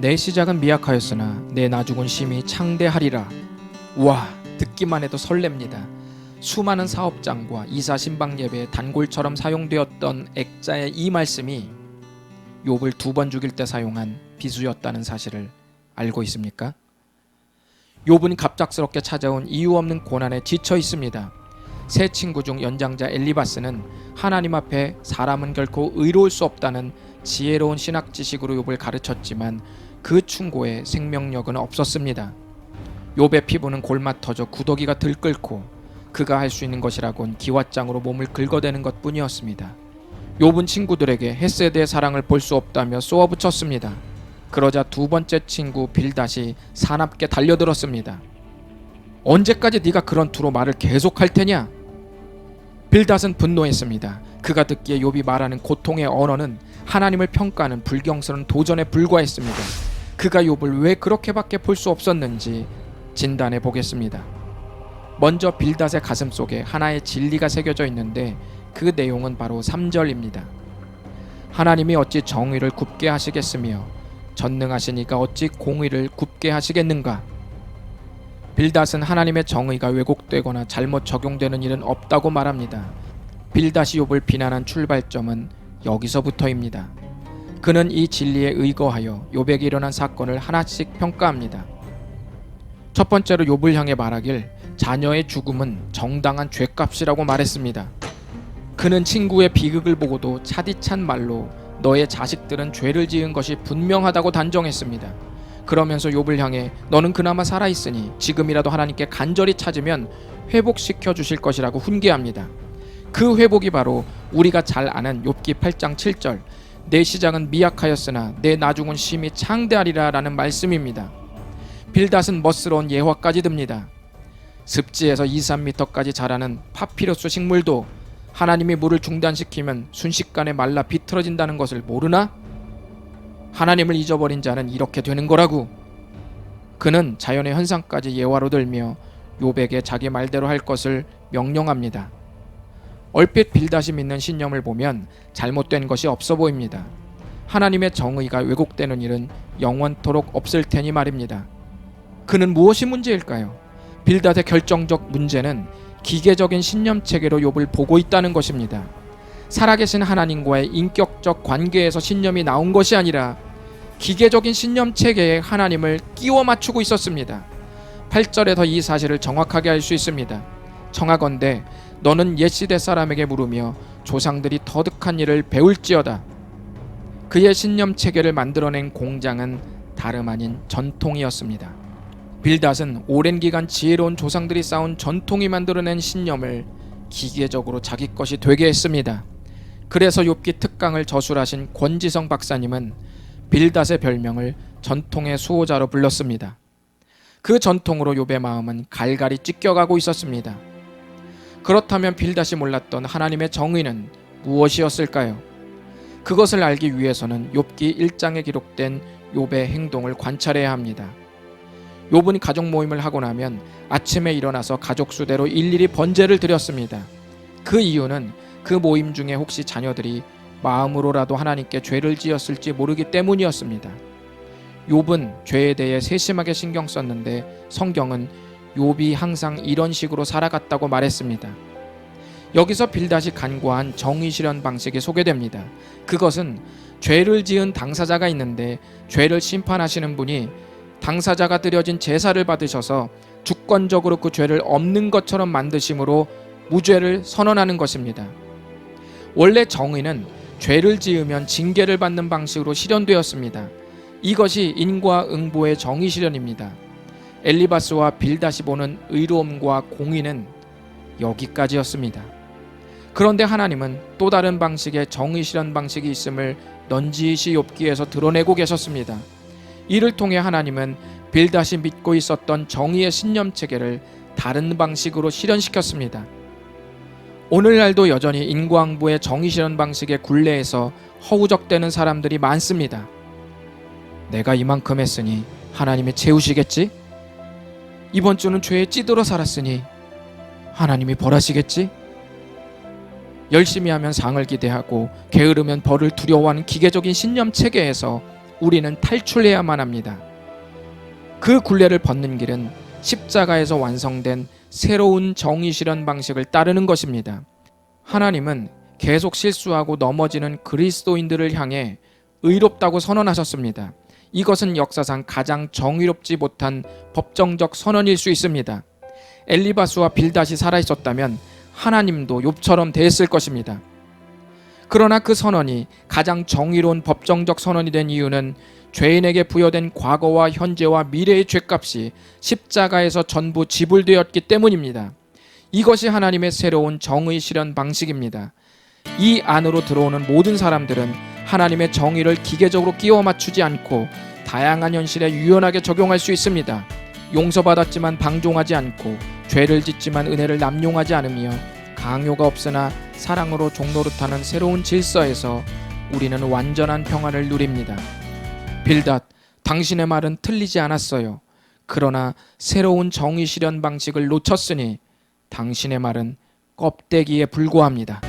내 시작은 미약하였으나 내 나중은 심히 창대하리라. 와, 듣기만 해도 설렙니다. 수많은 사업장과 이사 신방 예배에 단골처럼 사용되었던 액자의 이 말씀이 욥을 2번 죽일 때 사용한 비수였다는 사실을 알고 있습니까? 욥은 갑작스럽게 찾아온 이유 없는 고난에 지쳐 있습니다. 세 친구 중 연장자 엘리바스는 하나님 앞에 사람은 결코 의로울 수 없다는 지혜로운 신학 지식으로 욥을 가르쳤지만 그 충고에 생명력은 없었습니다. 욥의 피부는 골마 터져 구더기가 들끓고 그가 할 수 있는 것이라곤 기왓장으로 몸을 긁어대는 것뿐이었습니다. 욥은 친구들에게 헤세드의 사랑을 볼 수 없다며 쏘아붙였습니다. 그러자 두 번째 친구 빌닷이 사납게 달려들었습니다. 언제까지 네가 그런 투로 말을 계속할 테냐? 빌닷은 분노했습니다. 그가 듣기에 욥이 말하는 고통의 언어는 하나님을 평가하는 불경스러운 도전에 불과했습니다. 그가 욥을 왜 그렇게밖에 볼 수 없었는지 진단해 보겠습니다. 먼저 빌닷의 가슴 속에 하나의 진리가 새겨져 있는데 그 내용은 바로 3절입니다. 하나님이 어찌 정의를 굽게 하시겠으며 전능하신 이가 어찌 공의를 굽게 하시겠는가? 빌닷은 하나님의 정의가 왜곡되거나 잘못 적용되는 일은 없다고 말합니다. 빌닷이 욥을 비난한 출발점은 여기서부터입니다. 그는 이 진리에 의거하여 욥에게 일어난 사건을 하나씩 평가합니다. 첫 번째로 욥을 향해 말하길 자녀의 죽음은 정당한 죗값이라고 말했습니다. 그는 친구의 비극을 보고도 차디찬 말로 너의 자식들은 죄를 지은 것이 분명하다고 단정했습니다. 그러면서 욥을 향해 너는 그나마 살아있으니 지금이라도 하나님께 간절히 찾으면 회복시켜 주실 것이라고 훈계합니다. 그 회복이 바로 우리가 잘 아는 욥기 8장 7절 내 시작은 미약하였으나 내 나중은 심히 창대하리라 라는 말씀입니다. 빌닷은 멋스러운 예화까지 듭니다. 습지에서 2-3m까지 자라는 파피루스 식물도 하나님이 물을 중단시키면 순식간에 말라 비틀어진다는 것을 모르나? 하나님을 잊어버린 자는 이렇게 되는 거라고. 그는 자연의 현상까지 예화로 들며 욥에게 자기 말대로 할 것을 명령합니다. 얼핏 빌닷이 믿는 신념을 보면 잘못된 것이 없어 보입니다. 하나님의 정의가 왜곡되는 일은 영원토록 없을 테니 말입니다. 그는 무엇이 문제일까요? 빌닷의 결정적 문제는 기계적인 신념체계로 욥을 보고 있다는 것입니다. 살아계신 하나님과의 인격적 관계에서 신념이 나온 것이 아니라 기계적인 신념체계에 하나님을 끼워 맞추고 있었습니다. 8절에서 이 사실을 정확하게 알 수 있습니다. 청하건대 너는 옛시대 사람에게 물으며 조상들이 터득한 일을 배울지어다. 그의 신념체계를 만들어낸 공장은 다름 아닌 전통이었습니다. 빌닷은 오랜 기간 지혜로운 조상들이 쌓은 전통이 만들어낸 신념을 기계적으로 자기 것이 되게 했습니다. 그래서 욥기 특강을 저술하신 권지성 박사님은 빌닷의 별명을 전통의 수호자로 불렀습니다. 그 전통으로 욥의 마음은 갈갈이 찢겨가고 있었습니다. 그렇다면 빌닷이 몰랐던 하나님의 정의는 무엇이었을까요? 그것을 알기 위해서는 욥기 1장에 기록된 욥의 행동을 관찰해야 합니다. 욥은 가족 모임을 하고 나면 아침에 일어나서 가족 수대로 일일이 번제를 드렸습니다. 그 이유는 그 모임 중에 혹시 자녀들이 마음으로라도 하나님께 죄를 지었을지 모르기 때문이었습니다. 욥은 죄에 대해 세심하게 신경 썼는데 성경은 욥이 항상 이런 식으로 살아갔다고 말했습니다. 여기서 빌닷이 간과한 정의 실현 방식이 소개됩니다. 그것은 죄를 지은 당사자가 있는데 죄를 심판하시는 분이 당사자가 드려진 제사를 받으셔서 주권적으로 그 죄를 없는 것처럼 만드심으로 무죄를 선언하는 것입니다. 원래 정의는 죄를 지으면 징계를 받는 방식으로 실현되었습니다. 이것이 인과응보의 정의 실현입니다. 엘리바스와 빌닷이 보는 의로움과 공의는 여기까지였습니다. 그런데 하나님은 또 다른 방식의 정의 실현 방식이 있음을 넌지시 욥기에서 드러내고 계셨습니다. 이를 통해 하나님은 빌닷이 믿고 있었던 정의의 신념체계를 다른 방식으로 실현시켰습니다. 오늘날도 여전히 인과응보의 정의 실현 방식의 굴레에서 허우적대는 사람들이 많습니다. 내가 이만큼 했으니 하나님이 채우시겠지? 이번 주는 죄에 찌들어 살았으니 하나님이 벌하시겠지? 열심히 하면 상을 기대하고 게으르면 벌을 두려워하는 기계적인 신념 체계에서 우리는 탈출해야만 합니다. 그 굴레를 벗는 길은 십자가에서 완성된 새로운 정의 실현 방식을 따르는 것입니다. 하나님은 계속 실수하고 넘어지는 그리스도인들을 향해 의롭다고 선언하셨습니다. 이것은 역사상 가장 정의롭지 못한 법정적 선언일 수 있습니다. 엘리바스와 빌닷이 살아있었다면 하나님도 욥처럼 대했을 것입니다. 그러나 그 선언이 가장 정의로운 법정적 선언이 된 이유는 죄인에게 부여된 과거와 현재와 미래의 죄값이 십자가에서 전부 지불되었기 때문입니다. 이것이 하나님의 새로운 정의 실현 방식입니다. 이 안으로 들어오는 모든 사람들은 하나님의 정의를 기계적으로 끼워 맞추지 않고 다양한 현실에 유연하게 적용할 수 있습니다. 용서받았지만 방종하지 않고 죄를 짓지만 은혜를 남용하지 않으며 강요가 없으나 사랑으로 종노릇하는 새로운 질서에서 우리는 완전한 평안을 누립니다. 빌닷, 당신의 말은 틀리지 않았어요. 그러나 새로운 정의 실현 방식을 놓쳤으니 당신의 말은 껍데기에 불과합니다.